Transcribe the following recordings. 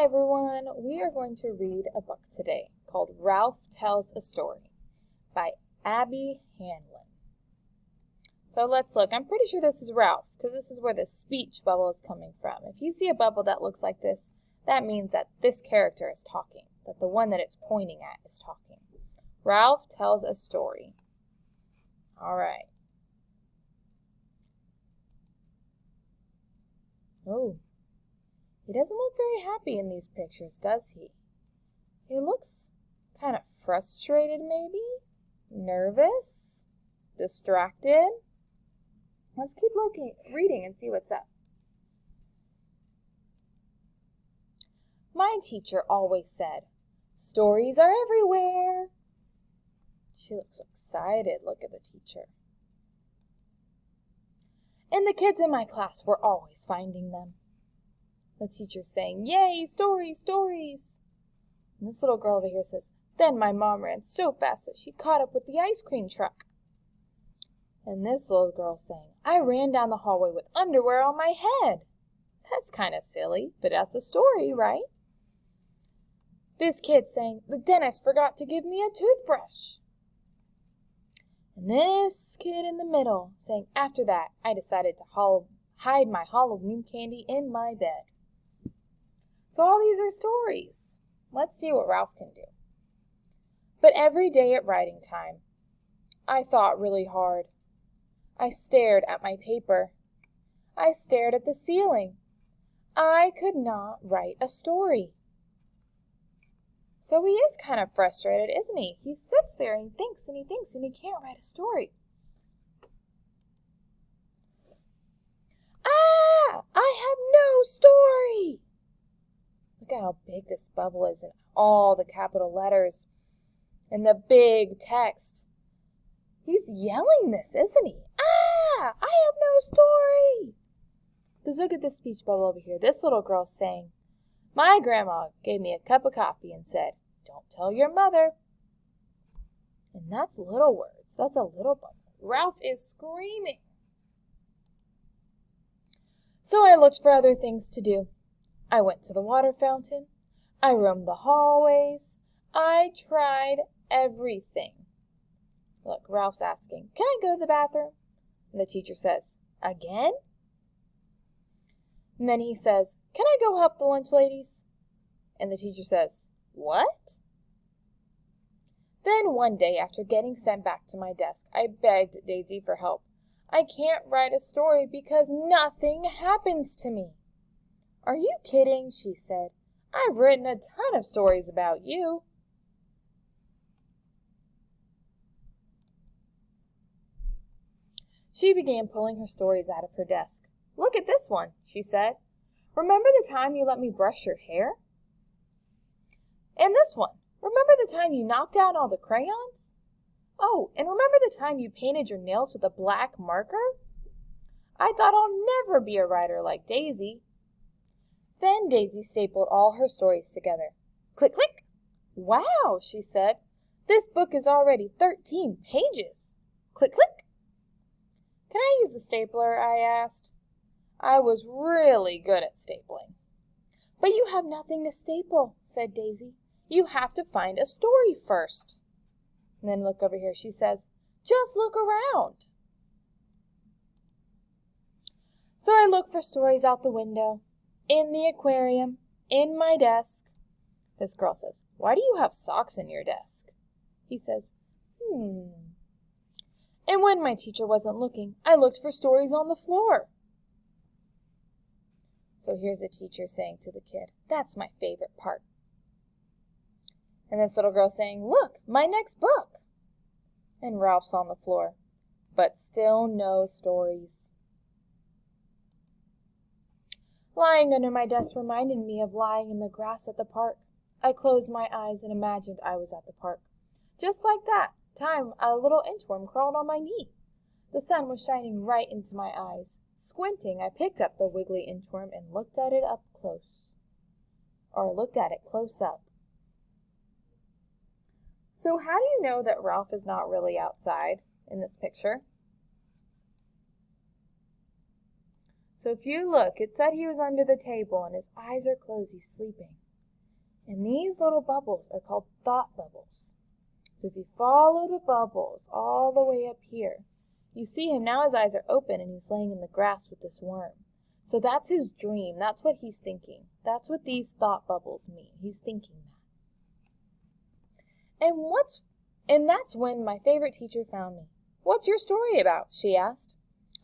everyone, we are going to read a book today called Ralph Tells a Story by Abby Hanlon. So let's look. I'm pretty sure this is Ralph because this is where the speech bubble is coming from. If you see a bubble that looks like this, that means that this character is talking, that the one that it's pointing at is talking. Ralph tells a story. All right. Oh. He doesn't look very happy in these pictures, does he? He looks kind of frustrated, maybe? Nervous? Distracted? Let's keep reading and see what's up. My teacher always said, "Stories are everywhere." She looks excited. Look at the teacher. And the kids in my class were always finding them. The teacher's saying, "Yay, stories, stories." And this little girl over here says, "Then my mom ran so fast that she caught up with the ice cream truck." And this little girl saying, "I ran down the hallway with underwear on my head." That's kind of silly, but that's a story, right? This kid saying, "The dentist forgot to give me a toothbrush." And this kid in the middle saying, "After that, I decided to hide my Halloween candy in my bed." So all these are stories. Let's see what Ralph can do. But every day at writing time, I thought really hard. I stared at my paper. I stared at the ceiling. I could not write a story. So he is kind of frustrated, isn't he? He sits there and he thinks and he thinks and he can't write a story. Ah! I have no story! Look at how big this bubble is and all the capital letters and the big text. He's yelling this, isn't he? Ah! I have no story! Because look at this speech bubble over here. This little girl's saying, "My grandma gave me a cup of coffee and said, 'Don't tell your mother.'" And that's little words. That's a little bubble. Ralph is screaming. So I looked for other things to do. I went to the water fountain. I roamed the hallways. I tried everything. Look, Ralph's asking, "Can I go to the bathroom?" And the teacher says, "Again?" And then he says, "Can I go help the lunch ladies?" And the teacher says, "What?" Then one day, after getting sent back to my desk, I begged Daisy for help. "I can't write a story because nothing happens to me." "Are you kidding?" she said. "I've written a ton of stories about you." She began pulling her stories out of her desk. "Look at this one," she said. "Remember the time you let me brush your hair?" "And this one. Remember the time you knocked down all the crayons? Oh, and remember the time you painted your nails with a black marker? I thought I'll never be a writer like Daisy." Then Daisy stapled all her stories together. Click, click. "Wow," she said. "This book is already 13 pages. Click, click." "Can I use a stapler?" I asked. I was really good at stapling. "But you have nothing to staple," said Daisy. "You have to find a story first." And then look over here. She says, "Just look around." So I looked for stories out the window, in the aquarium, in my desk. This girl says, "Why do you have socks in your desk?" He says, And when my teacher wasn't looking, I looked for stories on the floor. So here's the teacher saying to the kid, "That's my favorite part." And this little girl saying, "Look, my next book." And Ralph's on the floor, but still no stories. Lying under my desk reminded me of lying in the grass at the park. I closed my eyes and imagined I was at the park. Just like that time a little inchworm crawled on my knee. The sun was shining right into my eyes. Squinting, I picked up the wiggly inchworm and looked at it close up. So how do you know that Ralph is not really outside in this picture? So if you look, it said he was under the table and his eyes are closed. He's sleeping. And these little bubbles are called thought bubbles. So if you follow the bubbles all the way up here, you see him now. His eyes are open and he's laying in the grass with this worm. So that's his dream. That's what he's thinking. That's what these thought bubbles mean. He's thinking that. And that's when my favorite teacher found me. "What's your story about?" she asked.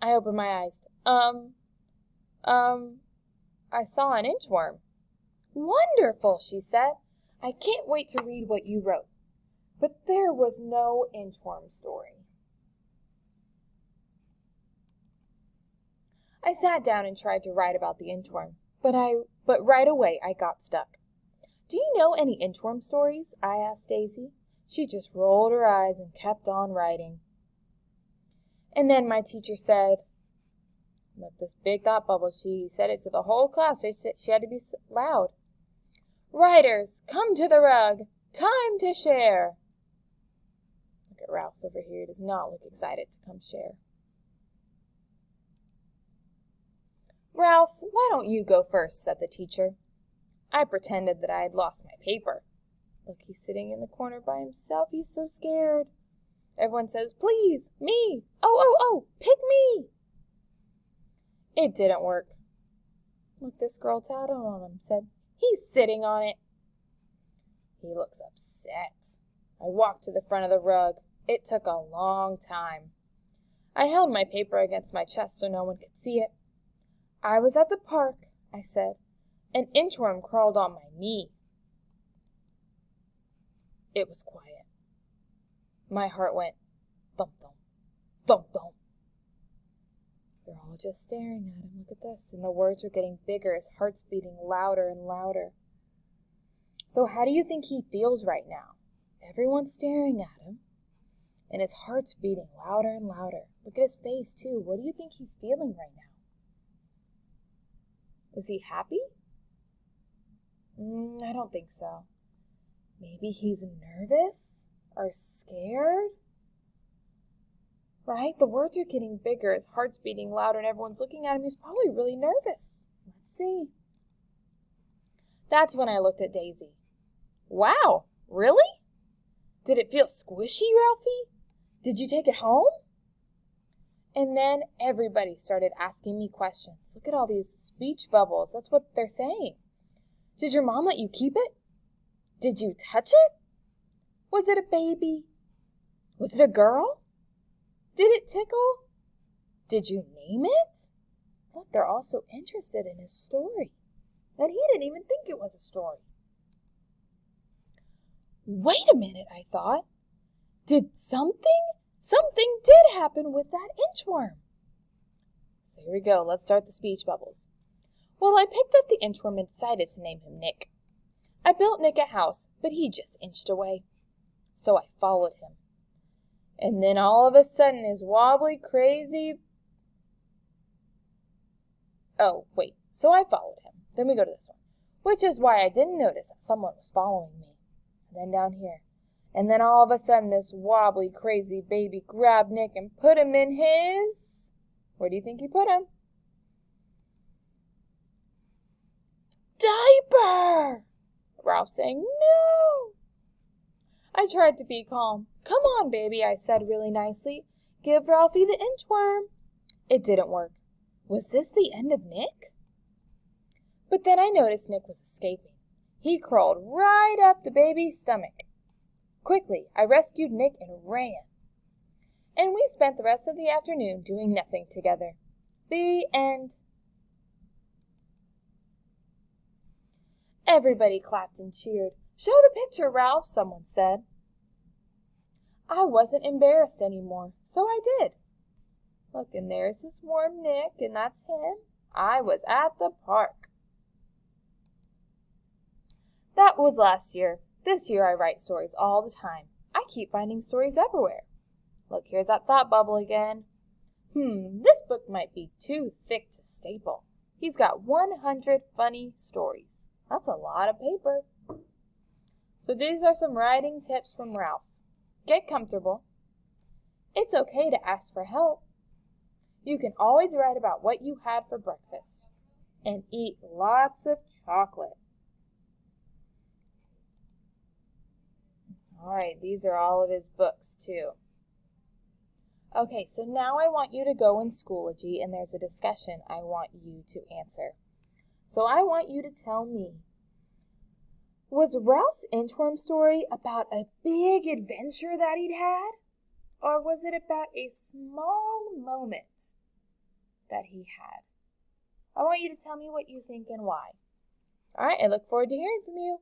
I opened my eyes. I saw an inchworm." "Wonderful," she said. "I can't wait to read what you wrote." But there was no inchworm story. I sat down and tried to write about the inchworm, but right away I got stuck. "Do you know any inchworm stories?" I asked Daisy. She just rolled her eyes and kept on writing. And then my teacher said, look, this big thought bubble, she said it to the whole class. She had to be loud. "Writers, come to the rug. Time to share." Look at Ralph over here. He does not look excited to come share. "Ralph, why don't you go first?" said the teacher. I pretended that I had lost my paper. Look, he's sitting in the corner by himself. He's so scared. Everyone says, "Please, me. Oh, pick me." It didn't work. Look, this girl tattled on him, said, "He's sitting on it." He looks upset. I walked to the front of the rug. It took a long time. I held my paper against my chest so no one could see it. "I was at the park," I said. "An inchworm crawled on my knee." It was quiet. My heart went thump, thump, thump, thump. They're all just staring at him. Look at this. And the words are getting bigger. His heart's beating louder and louder. So how do you think he feels right now? Everyone's staring at him. And his heart's beating louder and louder. Look at his face, too. What do you think he's feeling right now? Is he happy? I don't think so. Maybe he's nervous or scared? Right? The words are getting bigger. His heart's beating louder and everyone's looking at him. He's probably really nervous. Let's see. That's when I looked at Daisy. "Wow, really? Did it feel squishy, Ralphie? Did you take it home?" And then everybody started asking me questions. Look at all these speech bubbles. That's what they're saying. "Did your mom let you keep it? Did you touch it? Was it a baby? Was it a girl? Did it tickle? Did you name it?" Look, they're also interested in his story. And he didn't even think it was a story. Wait a minute, I thought. Something did happen with that inchworm. So here we go. Let's start the speech bubbles. "Well, I picked up the inchworm and decided to name him Nick. I built Nick a house, but he just inched away. So I followed him. And then all of a sudden his wobbly, crazy... Oh, wait. So I followed him. Then we go to this one. Which is why I didn't notice that someone was following me. And then down here. And then all of a sudden this wobbly, crazy baby grabbed Nick and put him in his... Where do you think he put him? Diaper! Ralph saying, "No!" I tried to be calm. "Come on, baby," I said really nicely. "Give Ralphie the inchworm." It didn't work. Was this the end of Nick? But then I noticed Nick was escaping. He crawled right up the baby's stomach. Quickly, I rescued Nick and ran. And we spent the rest of the afternoon doing nothing together. The end. Everybody clapped and cheered. "Show the picture, Ralph," someone said. I wasn't embarrassed anymore, so I did. Look, and there's his warm Nick, and that's him. I was at the park. That was last year. This year I write stories all the time. I keep finding stories everywhere. Look, here's that thought bubble again. This book might be too thick to staple. He's got 100 funny stories. That's a lot of paper. So these are some writing tips from Ralph. Get comfortable. It's okay to ask for help. You can always write about what you had for breakfast. And eat lots of chocolate. All right, these are all of his books, too. Okay, so now I want you to go in Schoology, and there's a discussion I want you to answer. So I want you to tell me, was Ralph's inchworm story about a big adventure that he'd had? Or was it about a small moment that he had? I want you to tell me what you think and why. All right, I look forward to hearing from you.